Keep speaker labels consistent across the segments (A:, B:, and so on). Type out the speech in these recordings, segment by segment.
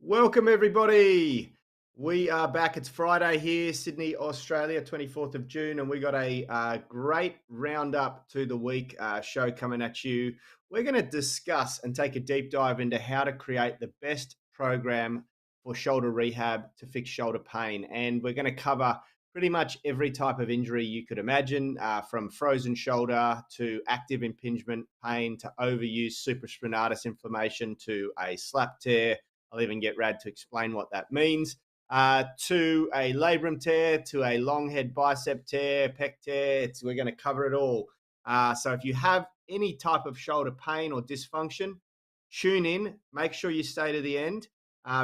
A: Welcome, everybody. We are back. It's Friday here, Sydney, Australia, 24th of June, and we got a great roundup to the week show coming at you. We're going to discuss and take a deep dive into how to create the best program for shoulder rehab to fix shoulder pain. And we're going to cover pretty much every type of injury you could imagine, from frozen shoulder to active impingement pain to overuse supraspinatus inflammation to a slap tear. I'll even get Rad to explain what that means. To a labrum tear, to a long head bicep tear, pec tear. We're going to cover it all. So if you have any type of shoulder pain or dysfunction, tune in. Make sure you stay to the end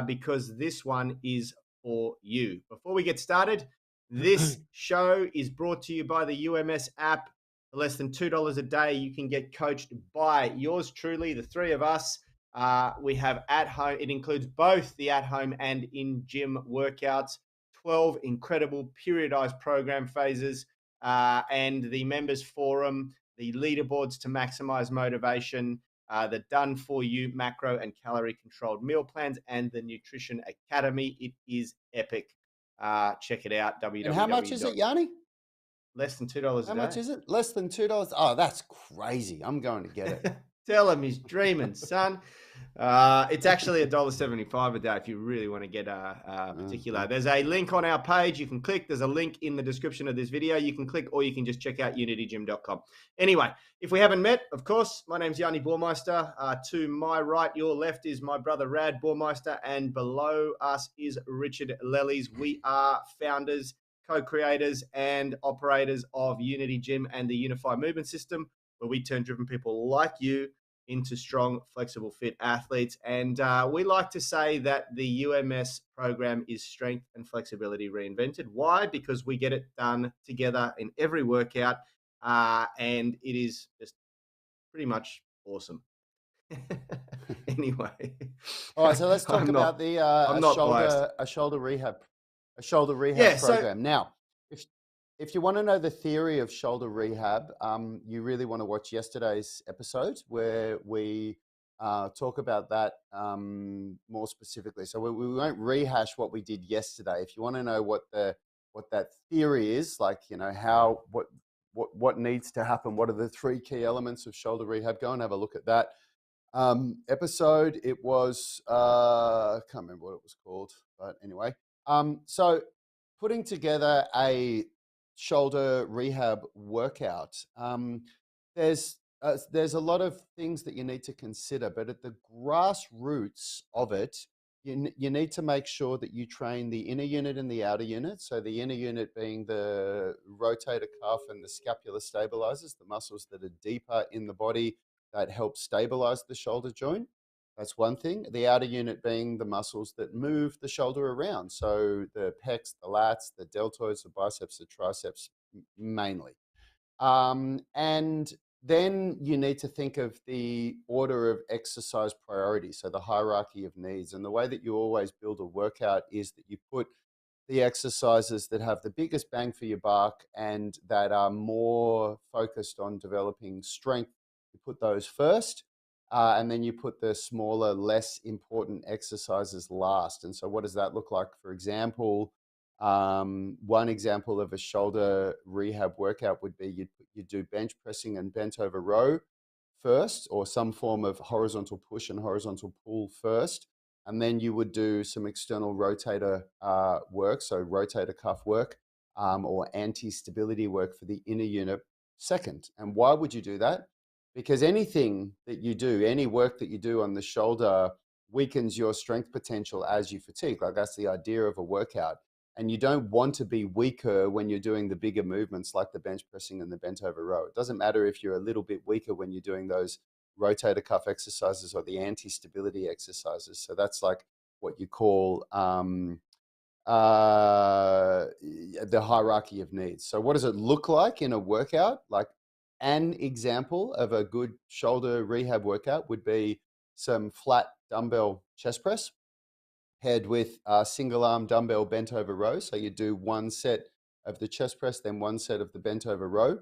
A: because this one is for you. Before we get started, this show is brought to you by the UMS app. For less than $2 a day, you can get coached by yours truly, the three of us. We have at home, it includes both the at home and in gym workouts, 12 incredible periodized program phases, and the members forum, the leaderboards to maximize motivation, the done for you macro and calorie controlled meal plans, and the Nutrition Academy. It is epic. Check it out.
B: And how much is it, Yanni?
A: Less than $2 a
B: How much
A: day.
B: is it? Less than $2? Oh, that's crazy. I'm going to get it.
A: Tell him he's dreaming, son. It's actually $1.75 a day if you really want to get particular. There's a link on our page you can click. There's a link in the description of this video you can click, or you can just check out unitygym.com. Anyway, if we haven't met, of course, my name's Yanni Bormeister. To my right, your left is my brother Rad Bormeister, and below us is Richard Lellies. We are founders, co-creators, and operators of Unity Gym and the Unified Movement System, where we turn driven people like you into strong, flexible, fit athletes. And we like to say that the UMS program is strength and flexibility reinvented. Why? Because we get it done together in every workout, and it is just pretty much awesome. Anyway.
B: All right, so let's talk about the shoulder rehab
A: Yeah,
B: program. Now, if you want to know the theory of shoulder rehab, you really want to watch yesterday's episode where we talk about that more specifically. So we won't rehash what we did yesterday. If you want to know what that theory is, like what needs to happen, what are the three key elements of shoulder rehab, go and have a look at that episode. It was I can't remember what it was called, but anyway. So putting together a shoulder rehab workout, there's a lot of things that you need to consider, but at the grassroots of it, you need to make sure that you train the inner unit and the outer unit. So the inner unit being the rotator cuff and the scapular stabilizers, the muscles that are deeper in the body that help stabilize the shoulder joint. That's one thing. The outer unit being the muscles that move the shoulder around. So the pecs, the lats, the deltoids, the biceps, the triceps mainly. And then you need to think of the order of exercise priority. So the hierarchy of needs. And the way that you always build a workout is that you put the exercises that have the biggest bang for your buck and that are more focused on developing strength. You put those first. And then you put the smaller, less important exercises last. And so what does that look like? For example, one example of a shoulder rehab workout would be you do bench pressing and bent over row first, or some form of horizontal push and horizontal pull first. And then you would do some external rotator work, so rotator cuff work, or anti-stability work for the inner unit second. And why would you do that? Because anything that you do, any work that you do on the shoulder weakens your strength potential as you fatigue. Like that's the idea of a workout. And you don't want to be weaker when you're doing the bigger movements like the bench pressing and the bent over row. It doesn't matter if you're a little bit weaker when you're doing those rotator cuff exercises or the anti-stability exercises. So that's like what you call the hierarchy of needs. So what does it look like in a workout? Like, an example of a good shoulder rehab workout would be some flat dumbbell chest press paired with a single arm dumbbell bent over row. So you do one set of the chest press, then one set of the bent over row.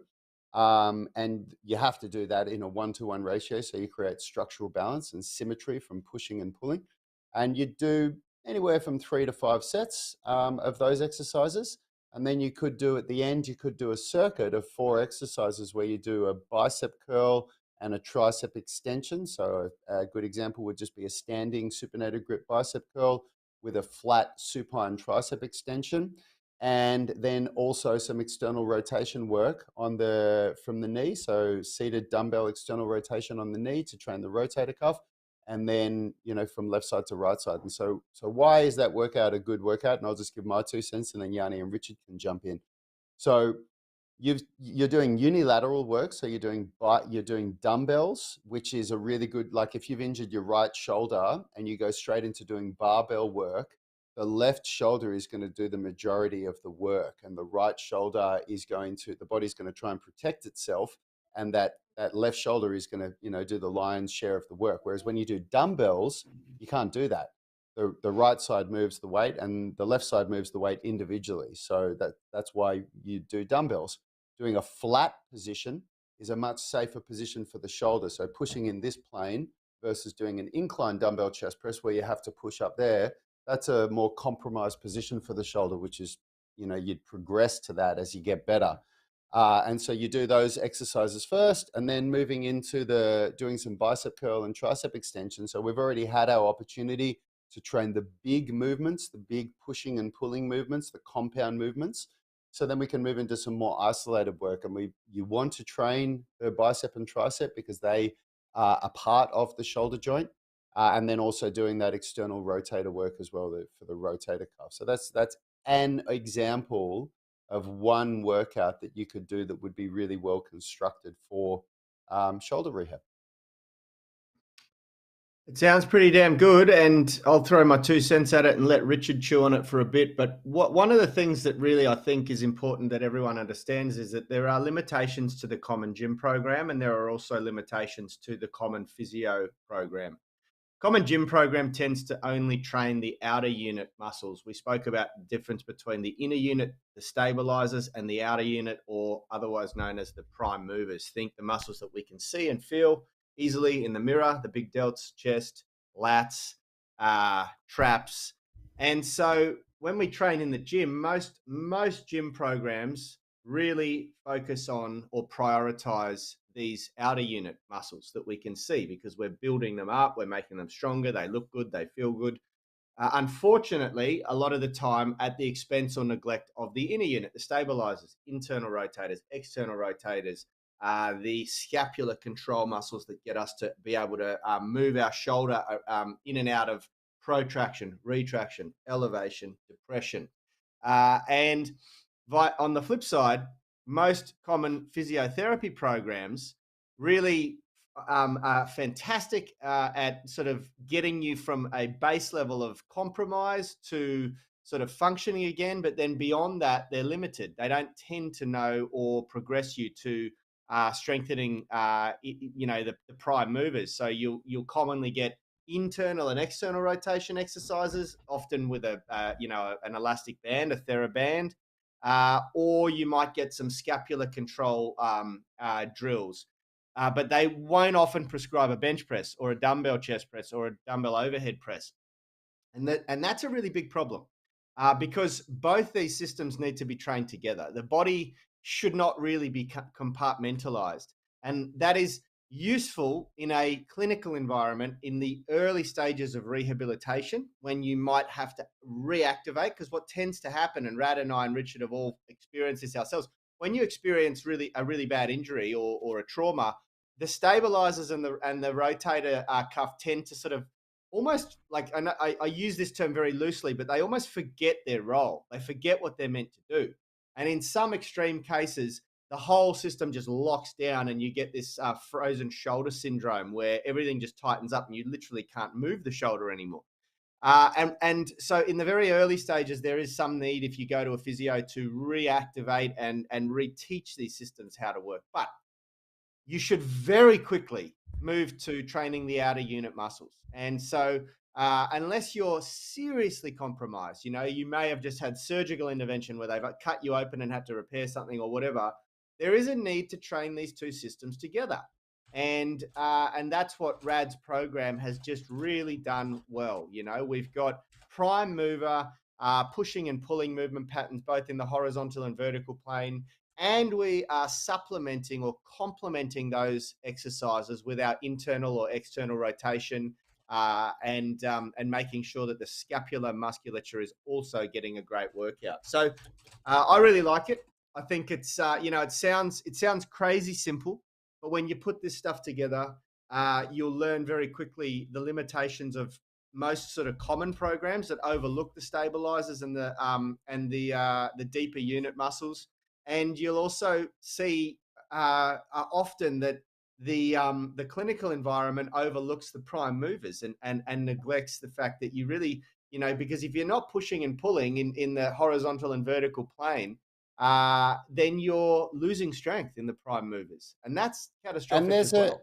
B: And you have to do that in a 1-to-1 ratio. So you create structural balance and symmetry from pushing and pulling. And you do anywhere from 3 to 5 sets of those exercises. And then you could do at the end, you could do a circuit of 4 exercises where you do a bicep curl and a tricep extension. So a good example would just be a standing supinated grip bicep curl with a flat supine tricep extension. And then also some external rotation work on the from the knee. So seated dumbbell external rotation on the knee to train the rotator cuff, and then from left side to right side. And so why is that workout a good workout? And I'll just give my 2 cents, and then Yanni and Richard can jump in. So you're doing unilateral work, so you're doing dumbbells, which is a really good, like if you've injured your right shoulder and you go straight into doing barbell work, the left shoulder is going to do the majority of the work, and the right shoulder the body's going to try and protect itself, and that left shoulder is going to do the lion's share of the work. Whereas when you do dumbbells, you can't do that. The right side moves the weight and the left side moves the weight individually. So that's why you do dumbbells. Doing a flat position is a much safer position for the shoulder. So pushing in this plane versus doing an incline dumbbell chest press where you have to push up there, that's a more compromised position for the shoulder, which is, you'd progress to that as you get better. And so you do those exercises first, and then moving into doing some bicep curl and tricep extension. So we've already had our opportunity to train the big movements, the big pushing and pulling movements, the compound movements. So then we can move into some more isolated work. And you want to train the bicep and tricep because they are a part of the shoulder joint. And then also doing that external rotator work as well for the rotator cuff. So that's an example of one workout that you could do that would be really well constructed for shoulder rehab.
A: It sounds pretty damn good, and I'll throw my 2 cents at it and let Richard chew on it for a bit. But one of the things that really I think is important that everyone understands is that there are limitations to the common gym program, and there are also limitations to the common physio program. Common gym program tends to only train the outer unit muscles. We spoke about the difference between the inner unit, the stabilizers, and the outer unit, or otherwise known as the prime movers. Think the muscles that we can see and feel easily in the mirror, the big delts, chest, lats, traps. And so when we train in the gym, most gym programs really focus on or prioritize these outer unit muscles that we can see because we're building them up, we're making them stronger, they look good, they feel good. Unfortunately, a lot of the time at the expense or neglect of the inner unit, the stabilizers, internal rotators, external rotators, the scapular control muscles that get us to be able to move our shoulder in and out of protraction, retraction, elevation, depression. And on the flip side, most common physiotherapy programs really are fantastic at sort of getting you from a base level of compromise to sort of functioning again. But then beyond that, they're limited. They don't tend to know or progress you to strengthening, the prime movers. So you'll commonly get internal and external rotation exercises, often with an elastic band, a TheraBand, or you might get some scapular control drills. But they won't often prescribe a bench press or a dumbbell chest press or a dumbbell overhead press. And that's a really big problem because both these systems need to be trained together. The body should not really be compartmentalized. And that is useful in a clinical environment in the early stages of rehabilitation when you might have to reactivate. Because what tends to happen, and Rad and I and Richard have all experienced this ourselves, when you experience a really bad injury or a trauma, the stabilizers and the rotator cuff tend to sort of almost like, and I use this term very loosely, but they almost forget their role. They forget what they're meant to do. And in some extreme cases, the whole system just locks down and you get this frozen shoulder syndrome where everything just tightens up and you literally can't move the shoulder anymore. And so in the very early stages, there is some need if you go to a physio to reactivate and reteach these systems how to work. But you should very quickly move to training the outer unit muscles. And so unless you're seriously compromised, you may have just had surgical intervention where they've cut you open and had to repair something or whatever, there is a need to train these two systems together. And that's what Rad's program has just really done well. You know, we've got prime mover, pushing and pulling movement patterns both in the horizontal and vertical plane, and we are supplementing or complementing those exercises with our internal or external rotation, and making sure that the scapular musculature is also getting a great workout. So I really like it. I think it's it sounds crazy simple, but when you put this stuff together, you'll learn very quickly the limitations of most sort of common programs that overlook the stabilizers and the deeper unit muscles. And you'll also see often that the clinical environment overlooks the prime movers and neglects the fact that you really, because if you're not pushing and pulling in the horizontal and vertical plane, then you're losing strength in the prime movers, and that's
B: And
A: catastrophic
B: there's
A: as
B: a
A: well.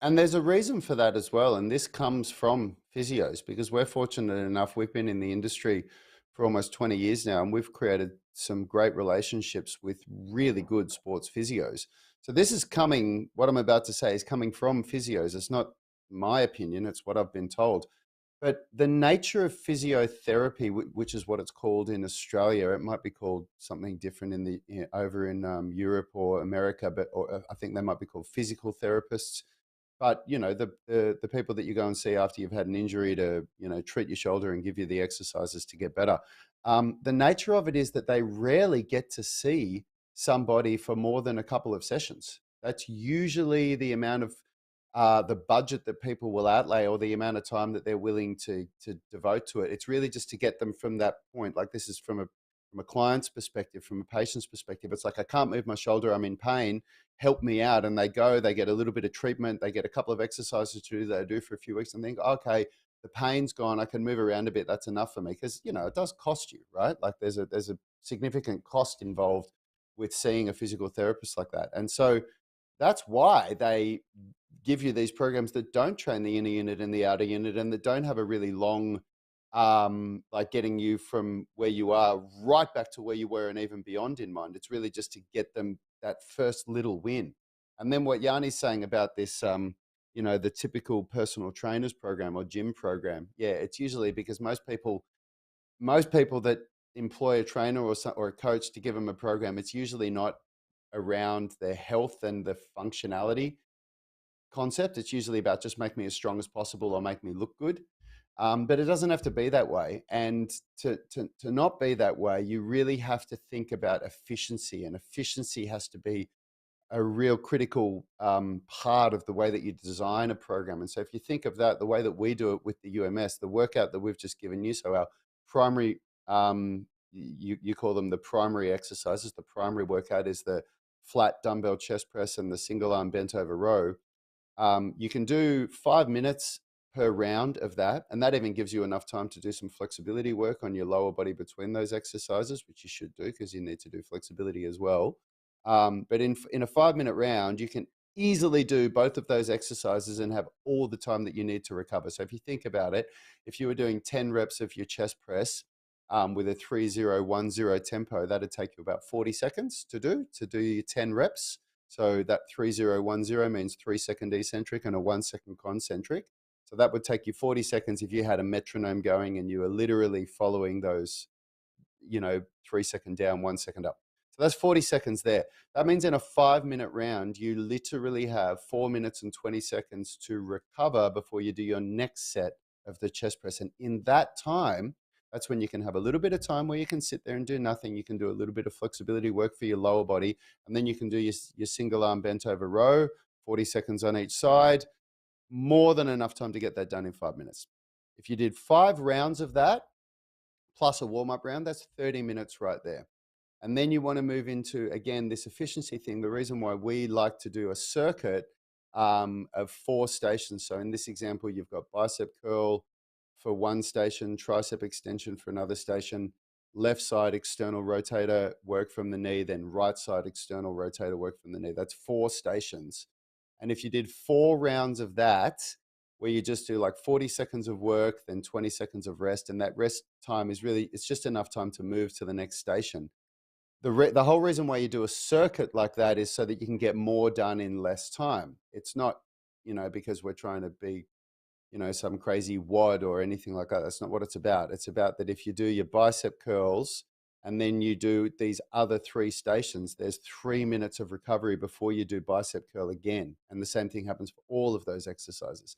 B: And there's a reason for that as well. And this comes from physios because we're fortunate enough, we've been in the industry for almost 20 years now, and we've created some great relationships with really good sports physios. So this is coming, what I'm about to say is coming from physios. It's not my opinion, it's what I've been told. But the nature of physiotherapy, which is what it's called in Australia, it might be called something different over in Europe or America, or I think they might be called physical therapists. But the people that you go and see after you've had an injury to treat your shoulder and give you the exercises to get better. The nature of it is that they rarely get to see somebody for more than a couple of sessions. That's usually the amount of the budget that people will outlay or the amount of time that they're willing to devote to it. It's really just to get them from that point. Like this is from a client's perspective, from a patient's perspective. It's like, I can't move my shoulder, I'm in pain, help me out. And they get a little bit of treatment, they get a couple of exercises to do that I do for a few weeks and think, okay, the pain's gone, I can move around a bit, that's enough for me. Because it does cost you, right? Like there's a significant cost involved with seeing a physical therapist like that. And so that's why they give you these programs that don't train the inner unit and the outer unit and that don't have a really long like getting you from where you are right back to where you were and even beyond in mind. It's really just to get them that first little win. And then what Yanni's saying about this the typical personal trainers program or gym program, yeah, it's usually because most people that employ a trainer or a coach to give them a program, it's usually not around their health and the functionality concept. It's usually about just make me as strong as possible or make me look good. But it doesn't have to be that way. And to not be that way, you really have to think about efficiency, and efficiency has to be a real critical part of the way that you design a program. And so if you think of that, the way that we do it with the UMS, the workout that we've just given you, so our primary, you call them the primary exercises, the primary workout is the flat dumbbell chest press and the single arm bent over row. You can do 5 minutes per round of that. And that even gives you enough time to do some flexibility work on your lower body between those exercises, which you should do because you need to do flexibility as well. But in a 5 minute round, you can easily do both of those exercises and have all the time that you need to recover. So if you think about it, if you were doing 10 reps of your chest press with a 3-0-1-0 tempo, that'd take you about 40 seconds to do your 10 reps. So that 3-0-1-0 means 3-second eccentric and a 1-second concentric. So that would take you 40 seconds if you had a metronome going and you were literally following those, 3-second down, 1-second up. So that's 40 seconds there. That means in a 5 minute round, you literally have 4 minutes and 20 seconds to recover before you do your next set of the chest press. And in that time, that's when you can have a little bit of time where you can sit there and do nothing. You can do a little bit of flexibility work for your lower body. And then you can do your single arm bent over row, 40 seconds on each side. More than enough time to get that done in 5 minutes. If you did 5 rounds of that, plus a warm-up round, that's 30 minutes right there. And then you want to move into, again, this efficiency thing. The reason why we like to do a circuit of 4 stations. So in this example, you've got bicep curl for one station, tricep extension for another station, left side external rotator work from the knee, then right side external rotator work from the knee. That's 4 stations. And if you did 4 rounds of that, where you just do like 40 seconds of work, then 20 seconds of rest, and that rest time is really, it's just enough time to move to the next station. The whole reason why you do a circuit like that is so that you can get more done in less time. It's not, because we're trying to be, some crazy wad or anything like that. That's not what it's about. It's about that if you do your bicep curls and then you do these other three stations, there's 3 minutes of recovery before you do bicep curl again. And the same thing happens for all of those exercises.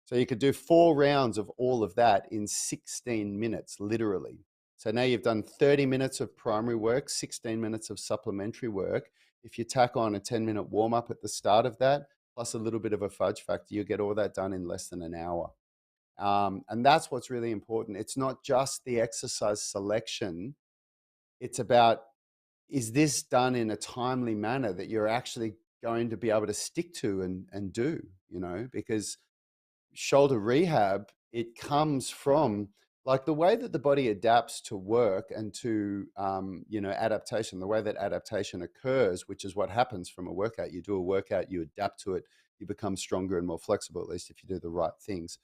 B: So you could do 4 rounds of all of that in 16 minutes, literally. So now you've done 30 minutes of primary work, 16 minutes of supplementary work. If you tack on a 10-minute warm up at the start of that, plus a little bit of a fudge factor, you get all that done in less than an hour. And that's what's really important. It's not just the exercise selection. It's about, is this done in a timely manner that you're actually going to be able to stick to and do, because shoulder rehab, it comes from like the way that the body adapts to work and to adaptation, the way that adaptation occurs, which is what happens from a workout. You do a workout, you adapt to it, you become stronger and more flexible, at least if you do the right things.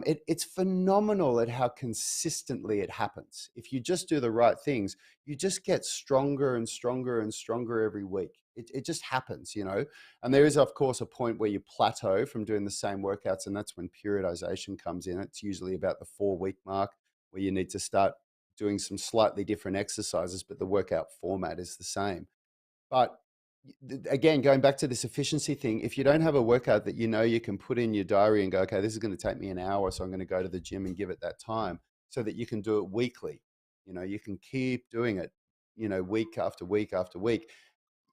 B: It's phenomenal at how consistently it happens. If you just do the right things, you just get stronger and stronger and stronger every week. It just happens, And there is, of course, a point where you plateau from doing the same workouts, and that's when periodization comes in. It's usually about the 4-week mark where you need to start doing some slightly different exercises, but the workout format is the same. But again, going back to this efficiency thing, if you don't have a workout that you can put in your diary and go, okay, this is going to take me an hour, so I'm going to go to the gym and give it that time, so that you can do it weekly. You can keep doing it, week after week after week.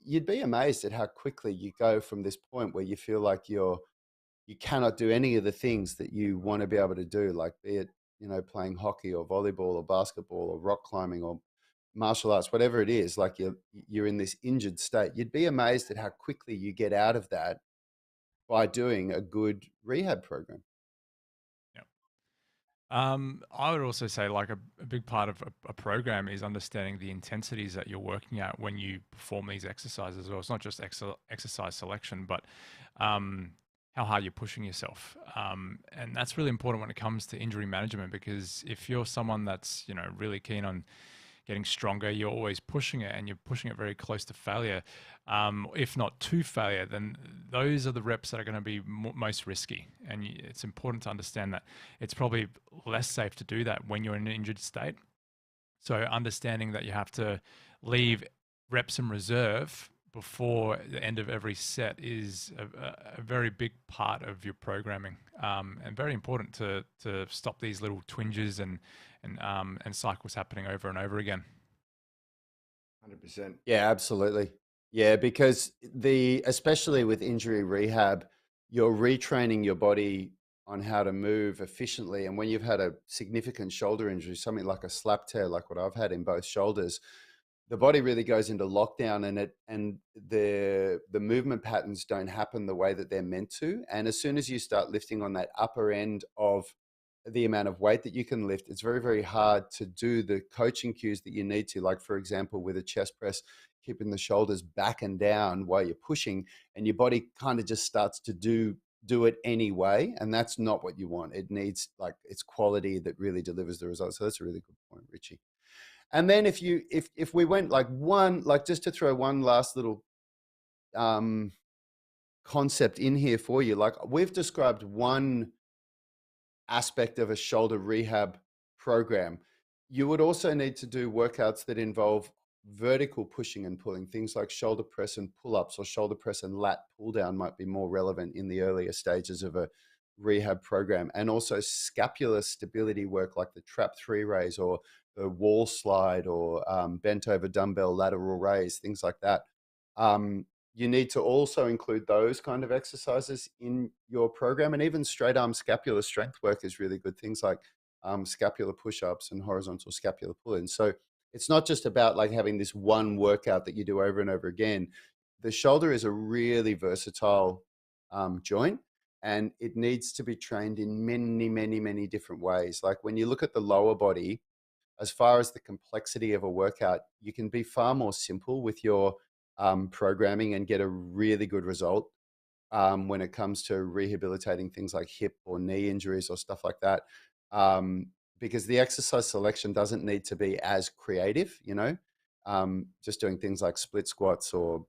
B: You'd be amazed at how quickly you go from this point where you feel like you cannot do any of the things that you want to be able to do, like be it, playing hockey or volleyball or basketball or rock climbing or martial arts, whatever it is, like you're in this injured state. You'd be amazed at how quickly you get out of that by doing a good rehab program.
C: Yeah. I would also say like a big part of a program is understanding the intensities that you're working at when you perform these exercises. Well, it's not just exercise selection, but how hard you're pushing yourself. And that's really important when it comes to injury management, because if you're someone that's, really keen on getting stronger, you're always pushing it and you're pushing it very close to failure, if not to failure, then those are the reps that are going to be most risky. And it's important to understand that it's probably less safe to do that when you're in an injured state. So understanding that you have to leave reps in reserve before the end of every set is a very big part of your programming, and very important to stop these little twinges and cycles happening over and over again.
A: 100%.
B: Yeah, absolutely. Yeah, because especially with injury rehab, you're retraining your body on how to move efficiently. And when you've had a significant shoulder injury, something like a slap tear, like what I've had in both shoulders, the body really goes into lockdown, and the movement patterns don't happen the way that they're meant to. And as soon as you start lifting on that upper end of the amount of weight that you can lift, it's very, very hard to do the coaching cues that you need to. Like, for example, with a chest press, keeping the shoulders back and down while you're pushing, and your body kind of just starts to do it anyway. And that's not what you want. It needs, like, it's quality that really delivers the results. So that's a really good point, Richie. And then if we went like just to throw one last little concept in here for you, like we've described one aspect of a shoulder rehab program. You would also need to do workouts that involve vertical pushing and pulling. Things like shoulder press and pull-ups, or shoulder press and lat pull down might be more relevant in the earlier stages of a rehab program. And also scapular stability work like the trap 3 raise or the wall slide, or bent over dumbbell lateral raise, things like that. You need to also include those kind of exercises in your program. And even straight arm scapular strength work is really good. Things like scapular push-ups and horizontal scapular pull-ins. So it's not just about like having this one workout that you do over and over again. The shoulder is a really versatile joint, and it needs to be trained in many, many, many different ways. Like when you look at the lower body, as far as the complexity of a workout, you can be far more simple with your programming and get a really good result when it comes to rehabilitating things like hip or knee injuries or stuff like that. Because the exercise selection doesn't need to be as creative, just doing things like split squats or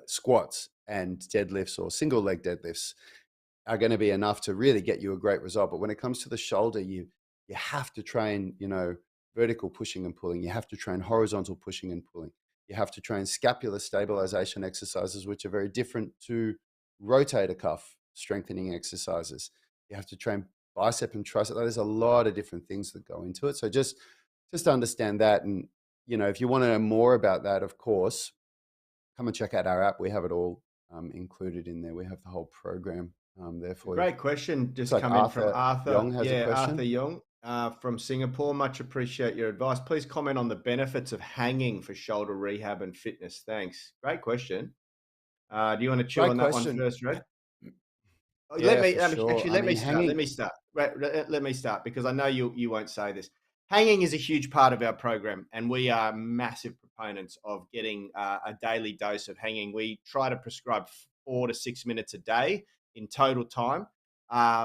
B: squats and deadlifts or single leg deadlifts are going to be enough to really get you a great result. But when it comes to the shoulder, you have to train, vertical pushing and pulling. You have to train horizontal pushing and pulling. You have to train scapular stabilization exercises, which are very different to rotator cuff strengthening exercises. You have to train bicep and tricep. There's a lot of different things that go into it. So just understand that. And, if you want to know more about that, of course, come and check out our app. We have it all included in there. We have the whole program there for you.
A: Great question.
B: Looks
A: Just
B: like
A: come in from
B: Arthur
A: Arthur.
B: Young has a
A: Yeah,
B: question.
A: Arthur Young from Singapore. Much appreciate your advice. Please comment on the benefits of hanging for shoulder rehab and fitness. Thanks. Great question. Do you want to chew
B: Great
A: on that
B: question.
A: one first, Red?
B: Yeah, for sure.
A: Actually, let me start. Let me start because I know you won't say this. Hanging is a huge part of our program, and we are massive proponents of getting a daily dose of hanging. We try to prescribe 4 to 6 minutes a day in total time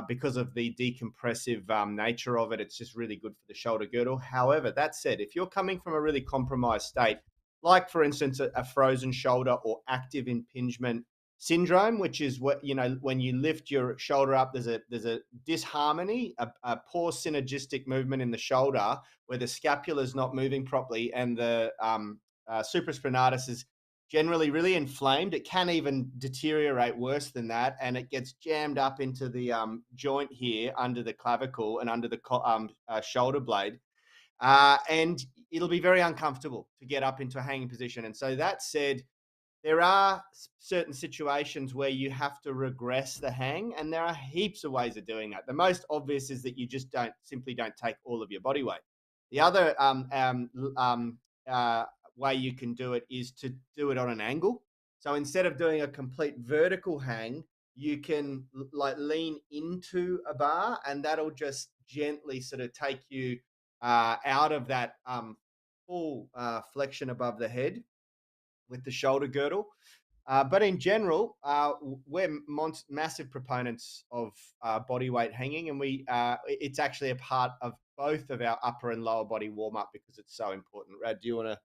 A: because of the decompressive nature of it. It's just really good for the shoulder girdle. However, that said, if you're coming from a really compromised state, like for instance a frozen shoulder or active impingement syndrome, which is what when you lift your shoulder up, there's a disharmony, a poor synergistic movement in the shoulder where the scapula is not moving properly, and the supraspinatus is generally really inflamed. It can even deteriorate worse than that, and it gets jammed up into the joint here under the clavicle and under the shoulder blade, and it'll be very uncomfortable to get up into a hanging position. And so that said, there are certain situations where you have to regress the hang, and there are heaps of ways of doing that. The most obvious is that you just simply don't take all of your body weight. The other way you can do it is to do it on an angle. So instead of doing a complete vertical hang, you can like lean into a bar, and that'll just gently sort of take you out of that full flexion above the head with the shoulder girdle. But in general, we're massive proponents of body weight hanging, and it's actually a part of both of our upper and lower body warm up because it's so important. Rad, do you want to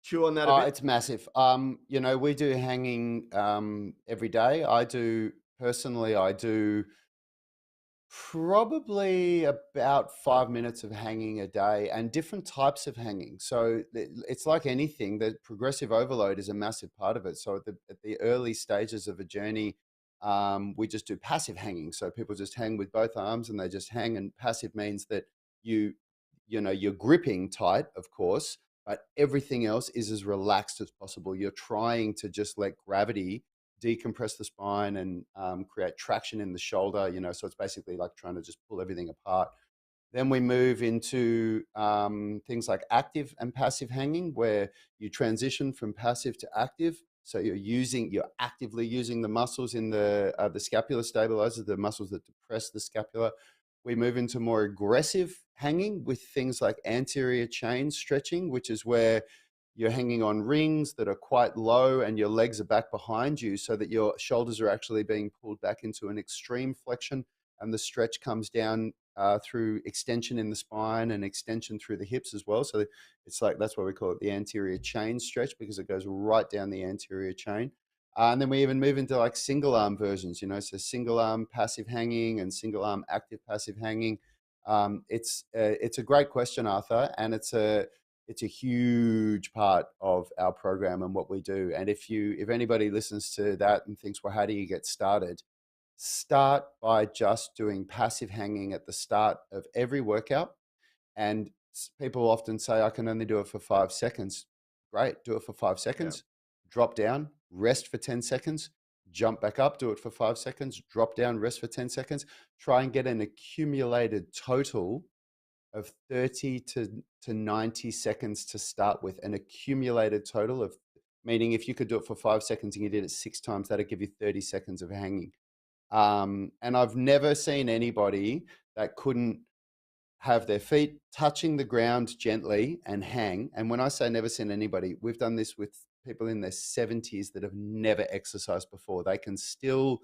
A: chew on that a bit?
B: It's massive. We do hanging every day. I do probably about 5 minutes of hanging a day, and different types of hanging. So it's like anything, the progressive overload is a massive part of it. So at the early stages of a journey, we just do passive hanging. So people just hang with both arms and they just hang, and passive means that you're gripping tight, of course, but everything else is as relaxed as possible. You're trying to just let gravity decompress the spine and create traction in the shoulder, so it's basically like trying to just pull everything apart. Then we move into things like active and passive hanging, where you transition from passive to active. So you're actively using the muscles in the scapular stabilizers, the muscles that depress the scapula. We move into more aggressive hanging with things like anterior chain stretching, which is where you're hanging on rings that are quite low and your legs are back behind you so that your shoulders are actually being pulled back into an extreme flexion, and the stretch comes down through extension in the spine and extension through the hips as well. So it's like, that's why we call it the anterior chain stretch, because it goes right down the anterior chain. And then we even move into like single arm versions, so single arm passive hanging and single arm active passive hanging. It's a great question, Arthur, and it's a huge part of our program and what we do. And if anybody listens to that and thinks, well, how do you get started? Start by just doing passive hanging at the start of every workout. And people often say, I can only do it for 5 seconds. Great, do it for 5 seconds, drop down, rest for 10 seconds, jump back up, do it for 5 seconds, drop down, rest for 10 seconds. Try and get an accumulated total of 30 to 90 seconds to start with, an accumulated total of, meaning if you could do it for 5 seconds and you did it 6 times, that'd give you 30 seconds of hanging. And I've never seen anybody that couldn't have their feet touching the ground gently and hang. And when I say never seen anybody, we've done this with people in their 70s that have never exercised before. They can still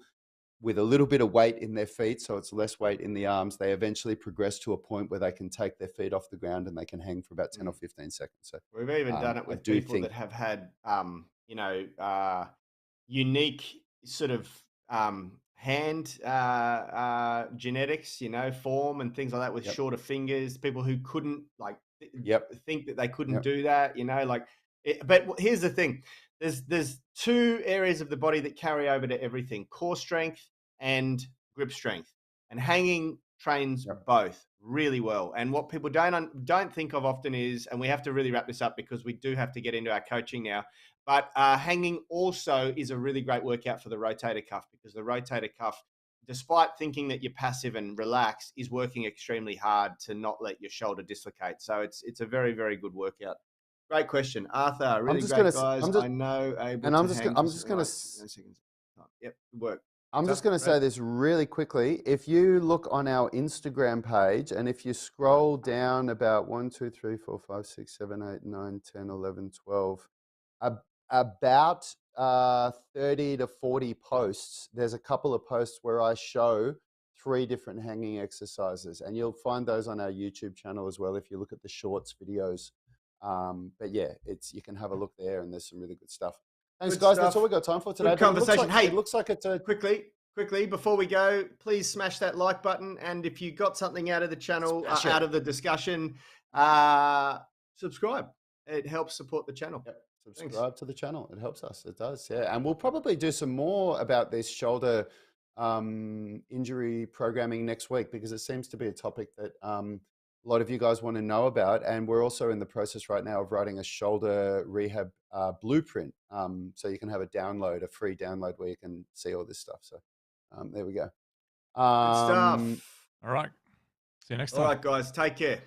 B: with a little bit of weight in their feet, so it's less weight in the arms, they eventually progress to a point where they can take their feet off the ground and they can hang for about 10 or 15 seconds. So
A: We've even done it
B: I
A: with
B: do
A: people
B: think,
A: that have had, unique sort of hand genetics, form and things like that with
B: yep,
A: shorter fingers. People who couldn't
B: yep,
A: think that they couldn't
B: yep,
A: do that, but here's the thing: there's two areas of the body that carry over to everything: core strength and grip strength, and hanging trains
B: yep.
A: both really well. And what people don't think of often is, and we have to really wrap this up because we do have to get into our coaching now. But hanging also is a really great workout for the rotator cuff, because the rotator cuff, despite thinking that you're passive and relaxed, is working extremely hard to not let your shoulder dislocate. So it's a very, very good workout. Great question, Arthur.
B: I'm
A: Really
B: just gonna,
A: great, guys.
B: I'm just,
A: I know able
B: and
A: to hang for
B: I'm just
A: something
B: gonna,
A: like 10 seconds. Yep, good work.
B: I'm just going to say this really quickly. If you look on our Instagram page and if you scroll down about 1, 2, 3, 4, 5, 6, 7, 8, 9, 10, 11, 12, about 30 to 40 posts, there's a couple of posts where I show 3 different hanging exercises, and you'll find those on our YouTube channel as well if you look at the shorts videos. But yeah, you can have a look there, and there's some really good stuff. Thanks,
A: Good
B: guys.
A: stuff.
B: That's all we got time for today.
A: Good
B: But
A: conversation.
B: it looks like it's a
A: quickly before we go, please smash that like button. And if you got something out of the channel, out of the discussion, subscribe. It helps support the channel.
B: Yep. Subscribe to the channel. It helps us. It does. Yeah. And we'll probably do some more about this shoulder injury programming next week, because it seems to be a topic that a lot of you guys want to know about. And we're also in the process right now of writing a shoulder rehab blueprint. So you can have a free download where you can see all this stuff. So there we go.
A: Good stuff.
C: All right. See you next time.
A: All right, guys. Take care.